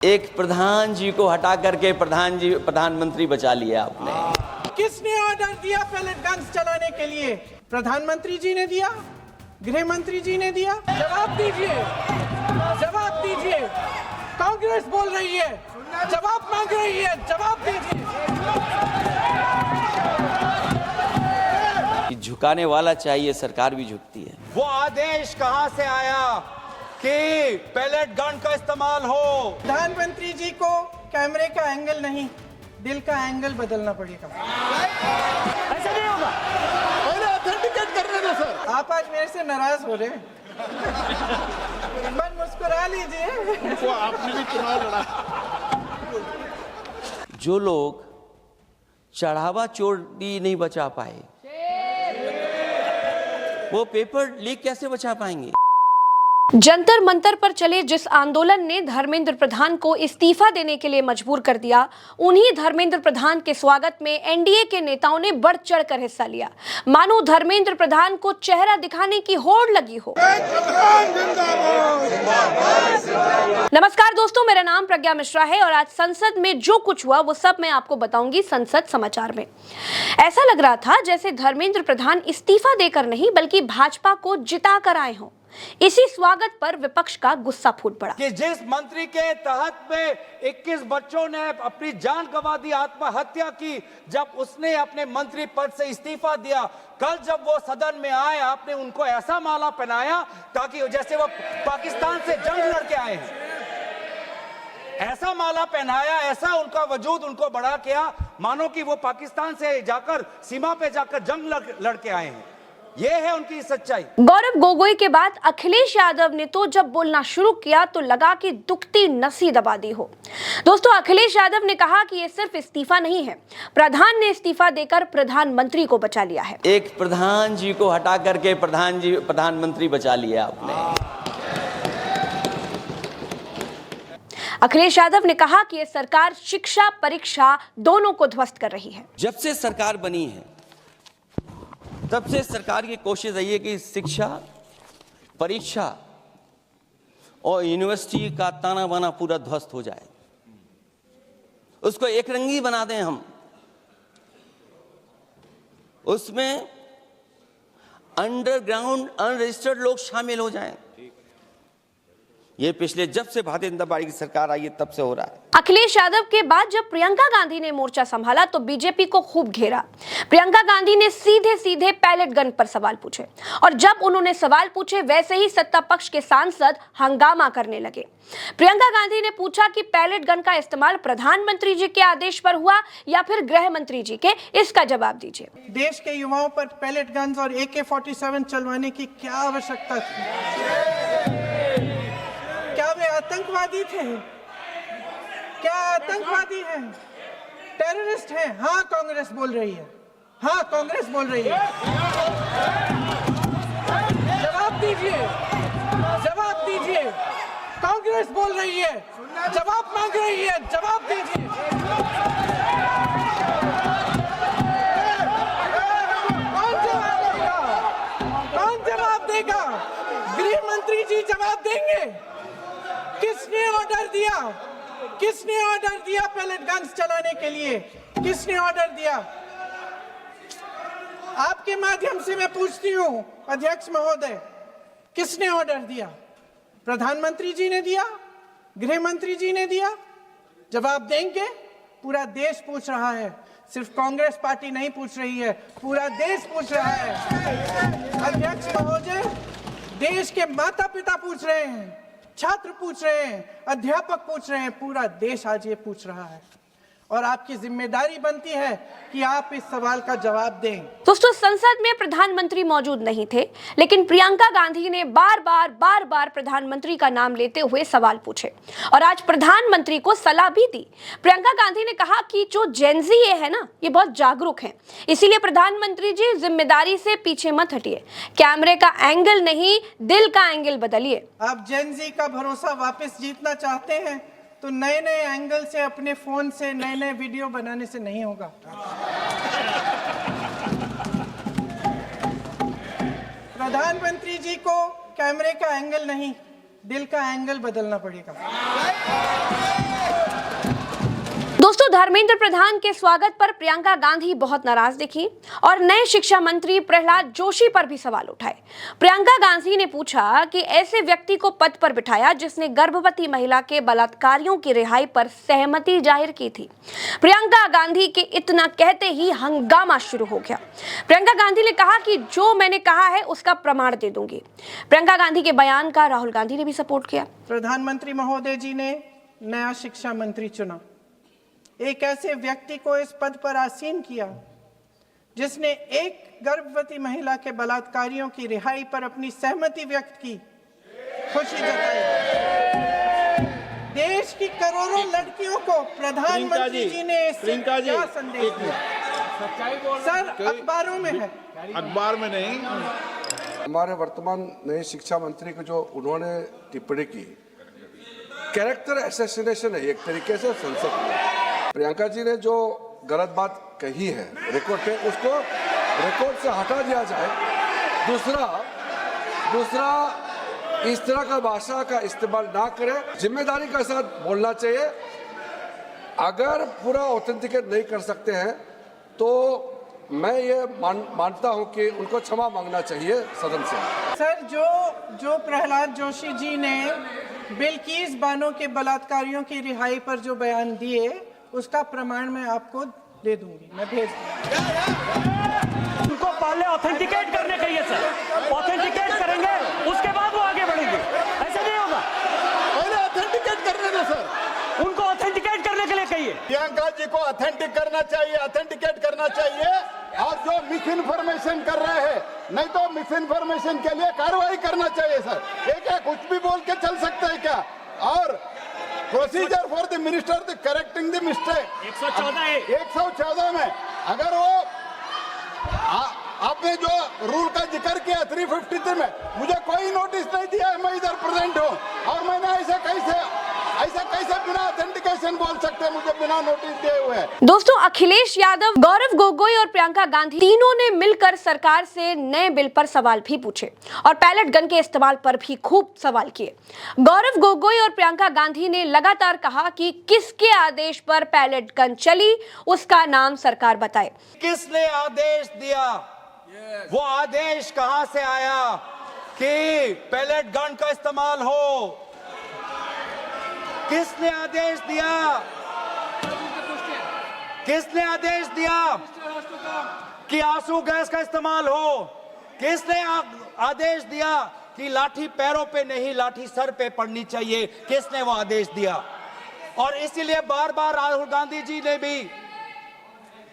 एक प्रधान जी को हटा करके प्रधानमंत्री बचा लिया आपने। किसने ऑर्डर दिया पैलेट गन्स चलाने के लिए? प्रधानमंत्री जी ने दिया, गृह मंत्री जी ने दिया? जवाब दीजिए, जवाब दीजिए। कांग्रेस बोल रही है, जवाब मांग रही है, जवाब दीजिए। झुकाने वाला चाहिए, सरकार भी झुकती है। वो आदेश कहां से आया कि पैलेट गन का इस्तेमाल हो? प्रधानमंत्री जी को कैमरे का एंगल नहीं, दिल का एंगल बदलना पड़ेगा। ऐसा नहीं होगा। पहले ऑथेंटिकेट कर रहे ना सर। आप आज मेरे से नाराज हो रहे हैं। मन मुस्कुरा लीजिए। वो आपने भी चुनाव लड़ा। जो लोग चढ़ावा चोरी नहीं बचा पाए, वो पेपर लीक कैसे बचा पाएंगे? जंतर मंतर पर चले जिस आंदोलन ने धर्मेंद्र प्रधान को इस्तीफा देने के लिए मजबूर कर दिया, उन्हीं धर्मेंद्र प्रधान के स्वागत में एनडीए के नेताओं ने बढ़ चढ़कर हिस्सा लिया, मानो धर्मेंद्र प्रधान को चेहरा दिखाने की होड़ लगी हो। नमस्कार दोस्तों, मेरा नाम प्रज्ञा मिश्रा है और आज संसद में जो कुछ हुआ वो सब मैं आपको बताऊंगी संसद समाचार में। ऐसा लग रहा था जैसे धर्मेंद्र प्रधान इस्तीफा देकर नहीं बल्कि भाजपा को जिता कर आए हों। इसी स्वागत पर विपक्ष का गुस्सा फूट पड़ा कि जिस मंत्री के तहत में 21 बच्चों ने अपनी जान गंवा दी, आत्महत्या की, जब उसने अपने मंत्री पद से इस्तीफा दिया, कल जब वो सदन में आए आपने उनको ऐसा माला पहनाया ताकि जैसे वो पाकिस्तान से जंग लड़के आए हैं। ऐसा माला पहनाया, ऐसा उनका वजूद उनको बड़ा किया मानो कि वो पाकिस्तान से जाकर सीमा पे जाकर जंग लड़के आए हैं। ये है उनकी सच्चाई। गौरव गोगोई के बाद अखिलेश यादव ने तो जब बोलना शुरू किया तो लगा कि दुखती नसी दबा दी हो। दोस्तों, अखिलेश यादव ने कहा कि ये सिर्फ इस्तीफा नहीं है, प्रधान ने इस्तीफा देकर प्रधानमंत्री को बचा लिया है। एक प्रधान जी को हटा करके प्रधानमंत्री बचा लिया आपने। अखिलेश यादव ने कहा कि ये सरकार शिक्षा परीक्षा दोनों को ध्वस्त कर रही है। जब से सरकार बनी है तब से सरकार की कोशिश रही है कि शिक्षा, परीक्षा और यूनिवर्सिटी का ताना बाना पूरा ध्वस्त हो जाए, उसको एक रंगी बना दें हम, उसमें अंडरग्राउंड अनरजिस्टर्ड लोग शामिल हो जाएं। ये पिछले जब से भारतीय जनता पार्टी की सरकार आई है तब से हो रहा है। अखिलेश यादव के बाद जब प्रियंका गांधी ने मोर्चा संभाला तो बीजेपी को खूब घेरा। प्रियंका गांधी ने सीधे सीधे पैलेट गन पर सवाल पूछे और जब उन्होंने सवाल पूछे वैसे ही सत्ता पक्ष के सांसद हंगामा करने लगे। प्रियंका गांधी ने पूछा कि पैलेट गन का इस्तेमाल प्रधानमंत्री जी के आदेश पर हुआ या फिर गृह मंत्री जी के, इसका जवाब दीजिए। देश के युवाओं पर पैलेट गन्स और AK-47 चलवाने की क्या आवश्यकता थी? क्या वे आतंकवादी थे? क्या आतंकवादी हैं? टेररिस्ट हैं? हाँ, कांग्रेस बोल रही है। हाँ, कांग्रेस बोल रही है। जवाब दीजिए, जवाब दीजिए। कांग्रेस बोल रही है, जवाब मांग रही है, जवाब दीजिए। कौन जवाब देगा? कौन जवाब देगा? गृह मंत्री जी जवाब देंगे। किसने ऑर्डर दिया? किसने ऑर्डर दिया पैलेट गन्स चलाने के लिए? किसने ऑर्डर दिया? आपके माध्यम से मैं पूछती हूं अध्यक्ष महोदय, किसने ऑर्डर दिया? प्रधानमंत्री जी ने दिया? गृह मंत्री जी ने दिया? जवाब देंगे? पूरा देश पूछ रहा है, सिर्फ कांग्रेस पार्टी नहीं पूछ रही है, पूरा देश पूछ रहा है। अध्यक्ष महोदय, देश के माता पिता पूछ रहे हैं, छात्र पूछ रहे हैं, अध्यापक पूछ रहे हैं, पूरा देश आज ये पूछ रहा है और आपकी जिम्मेदारी बनती है कि आप इस सवाल का जवाब दें। दोस्तों, संसद में प्रधानमंत्री मौजूद नहीं थे, लेकिन प्रियंका गांधी ने बार बार प्रधानमंत्री का नाम लेते हुए सवाल पूछे और आज प्रधानमंत्री को सलाह भी दी। प्रियंका गांधी ने कहा कि जो जेनजी ये है ना, ये बहुत जागरूक हैं, इसीलिए प्रधानमंत्री जी जिम्मेदारी से पीछे मत हटिए, कैमरे का एंगल नहीं दिल का एंगल बदलिए। आप जेनजी का भरोसा वापस जीतना चाहते हैं तो नए नए एंगल से अपने फोन से नए नए वीडियो बनाने से नहीं होगा। प्रधानमंत्री जी को कैमरे का एंगल नहीं, दिल का एंगल बदलना पड़ेगा। दोस्तों, धर्मेंद्र प्रधान के स्वागत पर प्रियंका गांधी बहुत नाराज दिखी और नए शिक्षा मंत्री प्रहलाद जोशी पर भी सवाल उठाए। प्रियंका गांधी ने पूछा कि ऐसे व्यक्ति को पद पर बिठाया जिसने गर्भवती महिला के बलात्कारियों की रिहाई पर सहमति जाहिर की थी। प्रियंका गांधी के इतना कहते ही हंगामा शुरू हो गया। प्रियंका गांधी ने कहा कि जो मैंने कहा है उसका प्रमाण दे दूंगी। प्रियंका गांधी के बयान का राहुल गांधी ने भी सपोर्ट किया। प्रधानमंत्री महोदय जी ने नया शिक्षा मंत्री चुना, एक ऐसे व्यक्ति को इस पद पर आसीन किया जिसने एक गर्भवती महिला के बलात्कारियों की रिहाई पर अपनी सहमति व्यक्त की, खुशी जताई। देश की करोड़ों लड़कियों को प्रधानमंत्री जी ने इससे क्या संदेश दिया? सर, अखबारों में है, अखबार में नहीं। हमारे वर्तमान नए शिक्षा मंत्री को जो उन्होंने टिप्पणी की, कैरेक्टर असैसिनेशन है एक तरीके से संसद में। प्रियंका जी ने जो गलत बात कही है रिकॉर्ड पे, उसको रिकॉर्ड से हटा दिया जाए। दूसरा इस तरह का भाषा का इस्तेमाल ना करें, जिम्मेदारी के साथ बोलना चाहिए। अगर पूरा ऑथेंटिकेट नहीं कर सकते हैं तो मैं ये मानता हूं कि उनको क्षमा मांगना चाहिए सदन से। सर, जो प्रहलाद जोशी जी ने बिल्किस बानो के बलात्कारियों की रिहाई पर जो बयान दिए, उसका प्रमाण मैं आपको दे दूंगी, मैं भेज दूंगी। उनको पहले ऑथेंटिकेट करने कहिए सर, ऑथेंटिकेट करेंगे उसके बाद वो आगे बढ़ेंगे, ऐसे नहीं होगा। पहले ऑथेंटिकेट करने दो सर, उनको ऑथेंटिकेट करने के लिए कहिए। प्रियंका जी को ऑथेंटिक करना चाहिए, ऑथेंटिकेट करना चाहिए। और जो मिस इन्फॉर्मेशन कर रहे हैं, नहीं तो मिस इन्फॉर्मेशन के लिए कार्रवाई करना चाहिए सर। ये क्या कुछ भी बोल के चल सकते हैं क्या? और procedure for the minister the correcting the mistake 114 में अगर वो आपने जो रूल का जिक्र किया 353 में, मुझे कोई नोटिस नहीं दिया है, मैं इधर प्रेजेंट हूँ और मैंने ऐसे कैसे बिना ऑथेंटिकेशन बोल सकते हैं, मुझे बिना नोटिस दिए हुए। दोस्तों, अखिलेश यादव, गौरव गोगोई और प्रियंका गांधी तीनों ने मिलकर सरकार से नए बिल पर सवाल भी पूछे और पैलेट गन के इस्तेमाल पर भी खूब सवाल किए। गौरव गोगोई और प्रियंका गांधी ने लगातार कहा कि किसके आदेश पर पैलेट गन चली, उसका नाम सरकार बताए। किसने आदेश दिया? वो आदेश कहां से आया कि पैलेट गन का इस्तेमाल हो? किसने आदेश दिया? किसने आदेश दिया कि आंसू गैस का इस्तेमाल हो? किसने आदेश दिया कि लाठी पैरों पे नहीं, लाठी सर पे पड़नी चाहिए? किसने वो आदेश दिया? और इसीलिए बार बार राहुल गांधी जी ने भी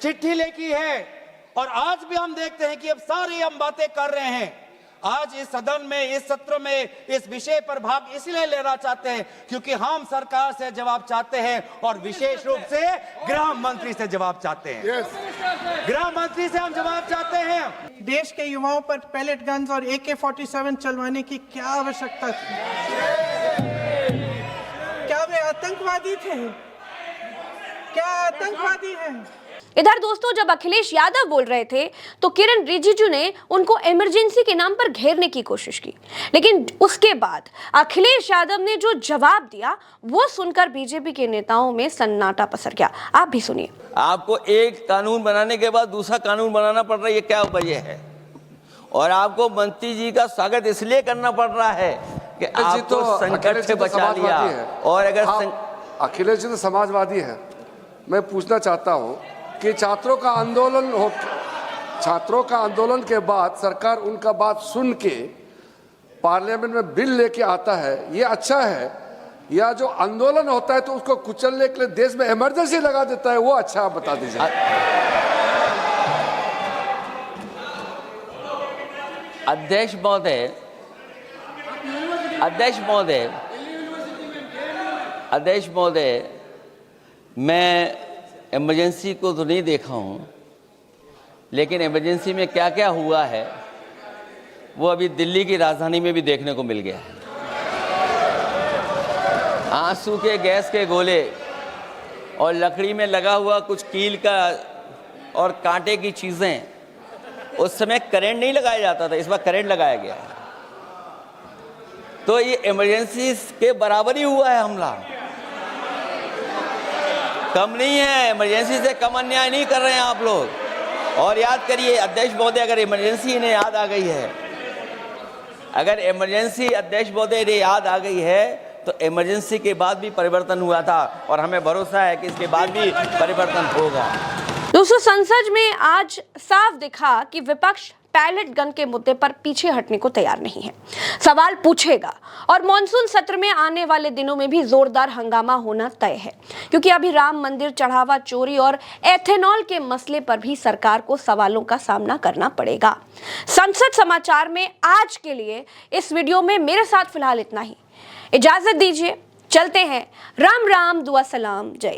चिट्ठी लिखी है और आज भी हम देखते हैं कि अब सारी हम बातें कर रहे हैं। आज इस सदन में, इस सत्र में इस विषय पर भाग इसलिए लेना चाहते हैं क्योंकि हम सरकार से जवाब चाहते हैं और विशेष रूप से गृह मंत्री से जवाब चाहते हैं। गृह मंत्री से हम जवाब चाहते हैं। देश के युवाओं पर पैलेट गन्स और AK-47 चलवाने की क्या आवश्यकता थी? क्या वे आतंकवादी थे? क्या आतंकवादी हैं? इधर दोस्तों, जब अखिलेश यादव बोल रहे थे तो किरण रिजिजू ने उनको इमरजेंसी के नाम पर घेरने की कोशिश की, लेकिन उसके बाद अखिलेश यादव ने जो जवाब दिया वो सुनकर बीजेपी के नेताओं में सन्नाटा पसर गया। आप भी सुनिए। आपको एक कानून बनाने के बाद दूसरा कानून बनाना पड़ रहा है, ये क्या वजह है? और आपको मंत्री जी का स्वागत इसलिए करना पड़ रहा है कि आपको संकट से बचा लिया। और अगर अखिलेश जी तो समाजवादी है, मैं पूछना चाहता हूँ कि छात्रों का आंदोलन के बाद सरकार उनका बात सुन के पार्लियामेंट में बिल लेके आता है, ये अच्छा है? या जो आंदोलन होता है तो उसको कुचलने के लिए देश में इमरजेंसी लगा देता है, वो अच्छा? आप बता दीजिए। अध्यक्ष महोदय, मैं इमरजेंसी को तो नहीं देखा हूँ, लेकिन इमरजेंसी में क्या क्या हुआ है वो अभी दिल्ली की राजधानी में भी देखने को मिल गया है। आंसू के गैस के गोले और लकड़ी में लगा हुआ कुछ कील का और कांटे की चीज़ें, उस समय करंट नहीं लगाया जाता था, इस बार करंट लगाया गया है। तो ये इमरजेंसी के बराबर ही हुआ है हमला। कम नहीं है, इमरजेंसी से कम अन्याय नहीं कर रहे हैं आप लोग। और याद करिए अध्यक्ष महोदय, अगर इमरजेंसी इन्हें याद आ गई है, अगर इमरजेंसी अध्यक्ष महोदय इन्हें याद आ गई है, तो इमरजेंसी के बाद भी परिवर्तन हुआ था और हमें भरोसा है कि इसके बाद भी परिवर्तन होगा। दोस्तों, संसद में आज साफ दिखा कि विपक्ष पैलेट गन के मुद्दे पर पीछे हटने को तैयार नहीं है, सवाल पूछेगा और मॉनसून सत्र में आने वाले दिनों में भी जोरदार हंगामा होना तय है, क्योंकि अभी राम मंदिर चढ़ावा चोरी और एथेनॉल के मसले पर भी सरकार को सवालों का सामना करना पड़ेगा। संसद समाचार में आज के लिए इस वीडियो में मेरे साथ फिलहाल इतना ही। इजाजत दीजिए, चलते हैं। राम राम, दुआ सलाम, जय।